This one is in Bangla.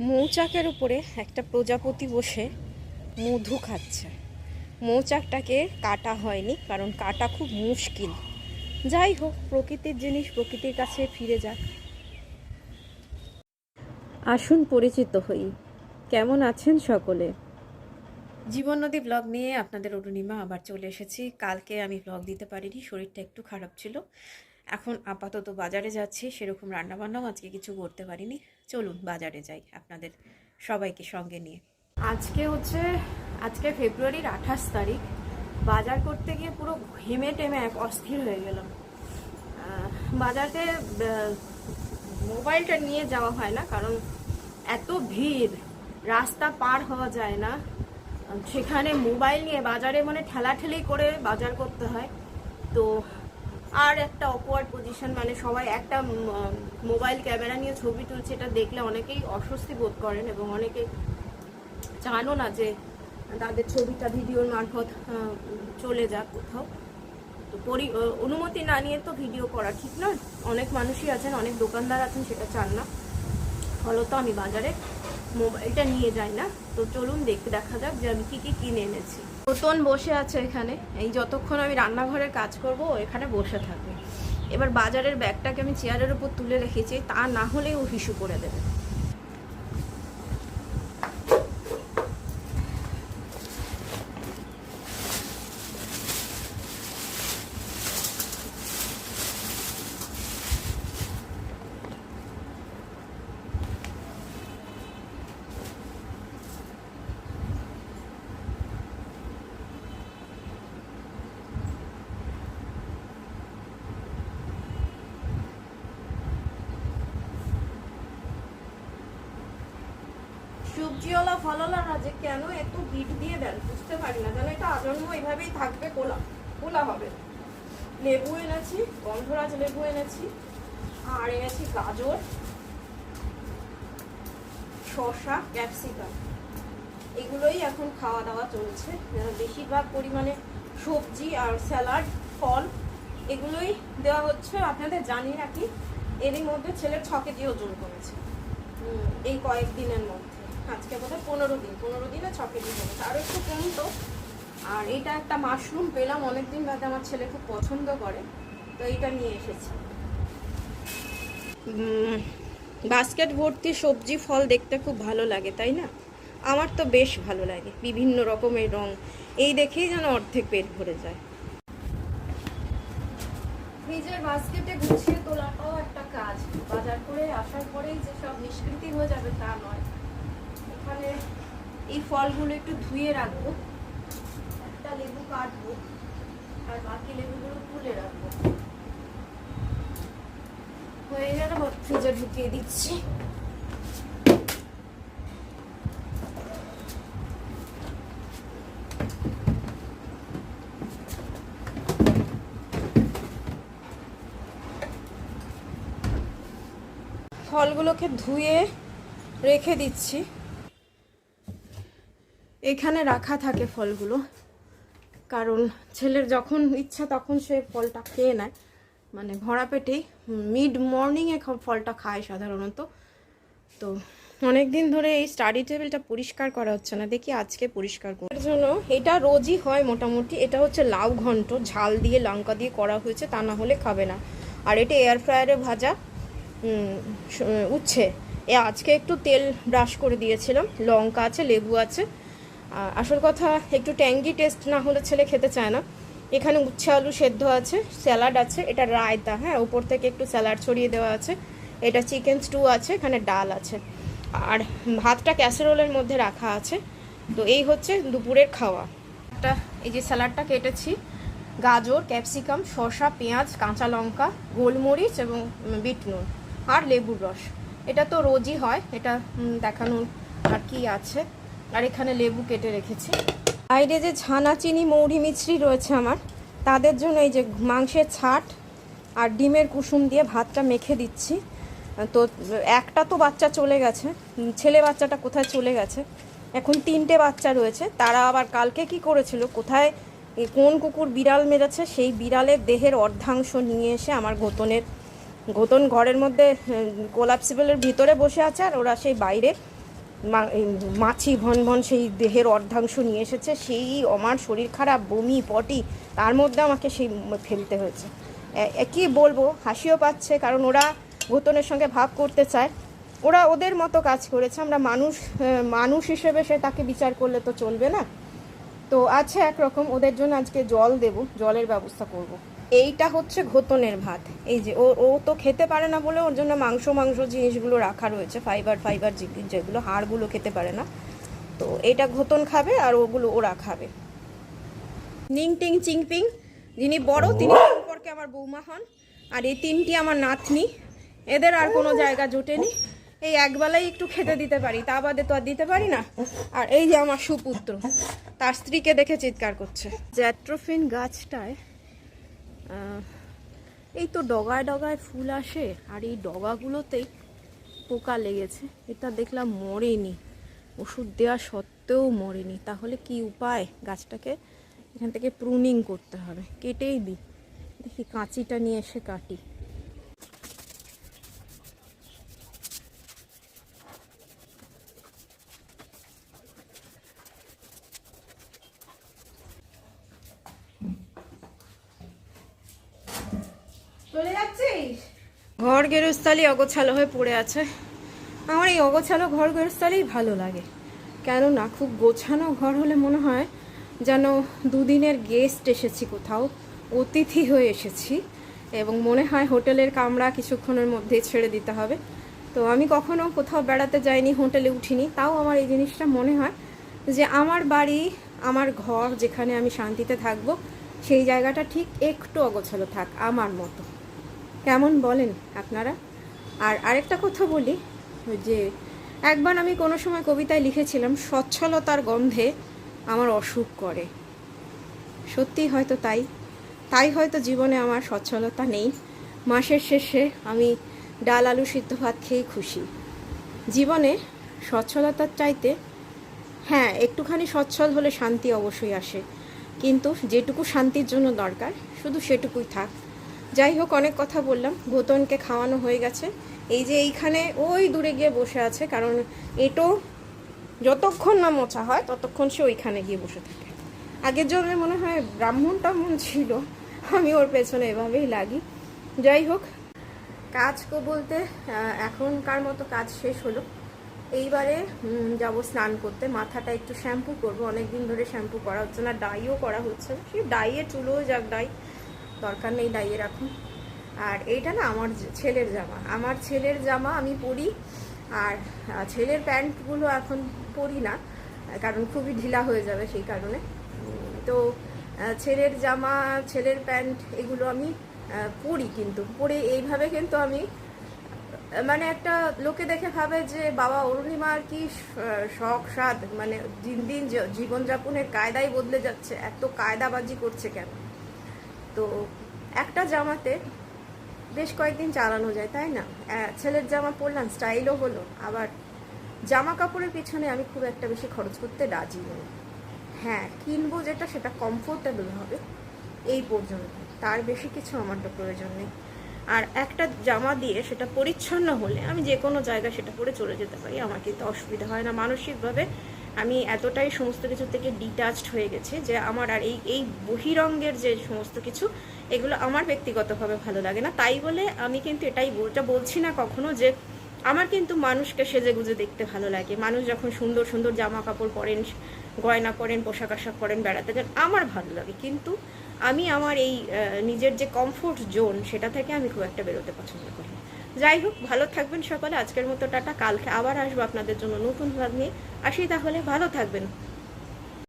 মৌচাকের উপরে একটা প্রজাপতি বসে মধু খাচ্ছে। মৌচাকটাকে কাটা হয়নি, কারণ কাটা খুব মুশকিল। যাই হোক, প্রকৃতির জিনিস প্রকৃতির কাছে ফিরে যাক। আসুন পরিচিত হই। কেমন আছেন সকলে? জীবন নদী ব্লগ নিয়ে আপনাদের অরুণিমা আবার চলে এসেছি। কালকে আমি ব্লগ দিতে পারিনি, শরীরটা একটু খারাপ ছিল। এখন আপাতত বাজারে যাচ্ছি, সেরকম রান্নাবান্নাও আজকে কিছু করতে পারিনি। চলুন বাজারে যাই আপনাদের সবাইকে সঙ্গে নিয়ে। আজকে ফেব্রুয়ারির 28 তারিখ। বাজার করতে গিয়ে পুরো ঘেমে টেমে এক অস্থির হয়ে গেলাম। বাজারে মোবাইলটা নিয়ে যাওয়া হয় না, কারণ এত ভিড়, রাস্তা পার হওয়া যায় না। সেখানে মোবাইল নিয়ে বাজারে মানে ঠেলাঠেলি করে বাজার করতে হয়। তো আর একটা অকওয়ার্ড পজিশন, মানে সবাই একটা মোবাইল ক্যামেরা নিয়ে ছবি তুলছে, এটা দেখলে অনেকেই অস্বস্তি বোধ করেন এবং অনেকেই চানও না যে তাদের ছবিটা ভিডিওর মারফত চলে যাক কোথাও। তো অনুমতি না নিয়ে তো ভিডিও করা ঠিক নয়। অনেক মানুষই আছেন, অনেক দোকানদার আছেন সেটা চান না, ফলত আমি বাজারে মোবাইলটা নিয়ে যাই না। তো চলুন দেখা যাক যে আমি কি কিনে এনেছি। রতন বসে আছে এখানে, এই যতক্ষণ আমি রান্নাঘরের কাজ করব এখানে বসে থাকবে। এবার বাজারের ব্যাগটাকে আমি চেয়ারের উপর তুলে রেখেছি, তা না হলে ও হিসু করে দেবে। সবজিওয়ালা ফলওয়ালারা যে কেন এত বিট দিয়ে দেন বুঝতে পারি না, যেন এটা আজন্ম এইভাবেই থাকবে, কোলা হবে। লেবু এনেছি, গন্ধরাজ লেবু এনেছি, আর এনেছি গাজর, শসা, ক্যাপসিকাম। এগুলোই এখন খাওয়া দাওয়া চলছে। বেশিরভাগ পরিমাণে সবজি আর স্যালাড, ফল এগুলোই দেওয়া হচ্ছে। আপনাদের জানি নাকি এরই মধ্যে ছেলের 6 কেজি ওজন কমেছে এই কয়েকদিনের মধ্যে। আজকে বোধহয় 15 দিনে 6 কেজি কমেছে, আরও একটু কমতো। আর এটা একটা মাশরুম পেলাম অনেকদিন বাদে, আমার ছেলে খুব পছন্দ করে, তো এইটা নিয়ে এসেছি। বাস্কেট ভর্তি সবজি ফল দেখতে খুব ভালো লাগে, তাই না? আমার তো বেশ ভালো লাগে, বিভিন্ন রকমের রং, এই দেখেই যেন অর্ধেক পেট ভরে যায়। ফ্রিজের বাস্কেটে গুছিয়ে তোলাটাও একটা কাজ। বাজার করে আসার পরেই যে সব নিষ্কৃতি হয়ে যাবে তা নয়। এখানে এই ফলগুলো একটু ধুয়ে রাখবো, একটা লেবু কাটবো, আর বাকি লেবুগুলো তুলে রাখবো। হয়ে গেলে ফ্রিজে ঢুকিয়ে দিচ্ছি। ফলগুলোকে ধুয়ে রেখে দিচ্ছি। এখানে রাখা থাকে ফলগুলো, কারণ ছেলের যখন ইচ্ছা তখন সে ফলটা খেয়ে নেয়, মানে ভরা পেটেই। মিড মর্নিংয়ে ফলটা খায় সাধারণত। তো অনেক দিন ধরে এই স্টাডি টেবিলটা পরিষ্কার করা হচ্ছে না, দেখি আজকে পরিষ্কার করার জন্য। এটা রোজই হয় মোটামুটি। এটা হচ্ছে লাউ ঘন্ট, ঝাল দিয়ে লঙ্কা দিয়ে করা হয়েছে, তা না হলে খাবে না। আর এটা এয়ার ফ্রায়ারে ভাজা উচ্ছে। আজকে একটু তেল ব্রাশ করে দিয়েছিলাম, লঙ্কা আছে, লেবু আছে। আসল কথা, একটু ট্যাঙ্গি টেস্ট না হলে ছেলে খেতে চায় না। এখানে উচ্ছে আলু সেদ্ধ আছে, স্যালাড আছে, এটা রায়তা, হ্যাঁ, উপর থেকে একটু স্যালাড ছড়িয়ে দেওয়া আছে। এটা চিকেন স্টু আছে, এখানে ডাল আছে, আর ভাতটা ক্যাসেরোলের মধ্যে রাখা আছে। তো এই হচ্ছে দুপুরের খাওয়া। একটা এই যে স্যালাডটা কেটেছি, গাজর, ক্যাপসিকাম, শসা, পেঁয়াজ, কাঁচা লঙ্কা, গোলমরিচ এবং বিট নুন আর লেবুর রস। এটা তো রোজই হয়, এটা দেখানোর আর কি আছে। আর এখানে লেবু কেটে রেখেছি। বাইরে যে ছানা, চিনি, মৌরি মিছরি রয়েছে আমার, তাদের জন্য এই যে মাংসের ছাট আর ডিমের কুসুম দিয়ে ভাতটা মেখে দিচ্ছি। তো একটা তো বাচ্চা চলে গেছে, ছেলে বাচ্চাটা কোথায় চলে গেছে। এখন 3টে বাচ্চা রয়েছে। তারা আবার কালকে কি করেছিল, কোথায় কোন কুকুর বিড়াল মেরেছে, সেই বিড়ালের দেহের অর্ধাংশ নিয়ে এসে আমার ঘোতন ঘরের মধ্যে কোলাপসিবলের ভিতরে বসে আছে, আর ওরা সেই বাইরে মাছি ভন ভন সেই দেহের অর্ধাংশ নিয়ে এসেছে, সেই আমার শরীর খারাপ, বমি পটি, তার মধ্যে আমাকে সেই ফেলতে হয়েছে। কি বলবো, হাসিও পাচ্ছে, কারণ ওরা গোতনের সঙ্গে ভাব করতে চায়, ওরা ওদের মতো কাজ করেছে। আমরা মানুষ হিসেবে সে তাকে বিচার করলে তো চলবে না। তো আছে একরকম, ওদের জন্য আজকে জল দেব, জলের ব্যবস্থা করব। এইটা হচ্ছে ঘোতনের ভাত। এই যে ও তো খেতে পারে না বলে ওর জন্য মাংস জিনিসগুলো রাখা রয়েছে, ফাইবার যেগুলো, হাড়গুলো খেতে পারে না। তো এটা ঘোতন খাবে আর ওগুলো ওরা খাবে। নিং টিং চিংপিং যিনি বড়, তিনি সম্পর্কে আমার বৌমা হন, আর এই তিনটি আমার নাতনি। এদের আর কোনো জায়গা জোটেনি, এই একবেলাই একটু খেতে দিতে পারি, তা বাদে তো আর দিতে পারি না। আর এই যে আমার সুপুত্র, তার স্ত্রীকে দেখে চিৎকার করছে। জ্যাট্রোফিন গাছটায় এই তো ডগায় ডগায় ফুল আসে, আর এই ডগাগুলোতেই পোকা লেগেছে। এটা দেখলাম মরেনি, ওষুধ দেওয়া সত্ত্বেও মরেনি। তাহলে কি উপায়? গাছটাকে এখান থেকে প্রুনিং করতে হবে, কেটেই দিই। দেখি কাঁচিটা নিয়ে এসে কাটি। চলে যাচ্ছিস? ঘর গেরস্থালি অগোছালো হয়ে পড়ে আছে। আমার এই অগোছালো ঘর গেরস্থালি ভালো লাগে, কেননা খুব গোছানো ঘর হলে মনে হয় যেন দুদিনের গেস্ট এসেছি, কোথাও অতিথি হয়ে এসেছি, এবং মনে হয় হোটেলের কামরা কিছুক্ষণের মধ্যেই ছেড়ে দিতে হবে। তো আমি কখনো কোথাও বেড়াতে যাইনি, হোটেলে উঠিনি, তাও আমার এই জিনিসটা মনে হয় যে আমার বাড়ি, আমার ঘর, যেখানে আমি শান্তিতে থাকবো, সেই জায়গাটা ঠিক একটু অগোছালো থাক, আমার মতো। কেমন বলেন আপনারা? আর আরেকটা কথা বলি, যে একবার আমি কোনো সময় কবিতায় লিখেছিলাম, স্বচ্ছলতার গন্ধে আমার অসুখ করে। সত্যি হয়তো তাই হয়তো জীবনে আমার স্বচ্ছলতা নেই। মাসের শেষে আমি ডাল আলু সিদ্ধ ভাত খেয়ে খুশি। জীবনে স্বচ্ছলতার চাইতে, হ্যাঁ, একটুখানি সচ্ছল হলে শান্তি অবশ্যই আসে, কিন্তু যেটুকু শান্তির জন্য দরকার শুধু সেটুকুই থাক। যাই হোক, অনেক কথা বললাম। গোতনকে খাওয়ানো হয়ে গেছে, এই যে এইখানে ওই দূরে গিয়ে বসে আছে, কারণ এটো যতক্ষণ না মোছা হয় ততক্ষণ সে ওইখানে গিয়ে বসে থাকে। আগের জন্মে মনে হয় ব্রাহ্মণ টাহ্মণ ছিল, আমি ওর পেছনে এভাবেই লাগি। যাই হোক, কাজ বলতে এখনকার মতো কাজ শেষ হলো। এইবারে যাব স্নান করতে, মাথাটা একটু শ্যাম্পু করবো, অনেকদিন ধরে শ্যাম্পু করা হচ্ছে না, ডাইও করা হচ্ছে না। সেই ডাইয়ে চুলোও যাক, দরকার নেই ডাইয়ের এখন। আর এইটা না আমার ছেলের জামা আমি পরি, আর ছেলের প্যান্টগুলো এখন পরি না, কারণ খুবই ঢিলা হয়ে যাবে সেই কারণে। তো ছেলের জামা, ছেলের প্যান্ট এগুলো আমি পরি, কিন্তু পরে এইভাবে কিন্তু আমি, মানে একটা লোকে দেখে ভাবে যে বাবা অরুণিমার কি শখ সাধ, মানে দিন দিন জীবনযাপনের কায়দাই বদলে যাচ্ছে, এত কায়দাবাজি করছে কেন? তো একটা জামাতে বেশ কয়েকদিন চালানো যায়, তাই না? ছেলের জামা পরলাম, স্টাইলও হলো, আবার জামা কাপড়ের পিছনে আমি খুব একটা বেশি খরচ করতে রাজি নই। হ্যাঁ, কিনবো যেটা, সেটা কমফোর্টেবল হবে, এই পর্যন্ত, তার বেশি কিছু আমার তো প্রয়োজন নেই। আর একটা জামা দিয়ে সেটা পরিচ্ছন্ন হলে আমি যে কোনো জায়গায় সেটা পরে চলে যেতে পারি, আমার কিন্তু অসুবিধা হয় না। মানসিকভাবে আমি এতটাই সমস্ত কিছু থেকে ডিটাচড হয়ে গেছি যে আমার আর এই বহিরঙ্গের যে সমস্ত কিছু, এগুলো আমার ব্যক্তিগতভাবে ভালো লাগে না। তাই বলে আমি কিন্তু এটা বলছি না কখনো যে আমার কিন্তু মানুষকে সেজে গুজে দেখতে ভালো লাগে। মানুষ যখন সুন্দর সুন্দর জামা কাপড় পরেন, গয়না পরেন, পোশাক আশাক পরেন, বেড়াতে যান, আমার ভালো লাগে, কিন্তু আমি আমার এই নিজের যে কমফোর্ট জোন, সেটা থেকে আমি খুব একটা বেরোতে পছন্দ করি। যাই হোক, ভালো থাকবেন সকলে। আজকের মতো টাটা, কালকে আবার আসবো আপনাদের জন্য নতুন ভাগ নিয়ে। আসি তাহলে, ভালো থাকবেন।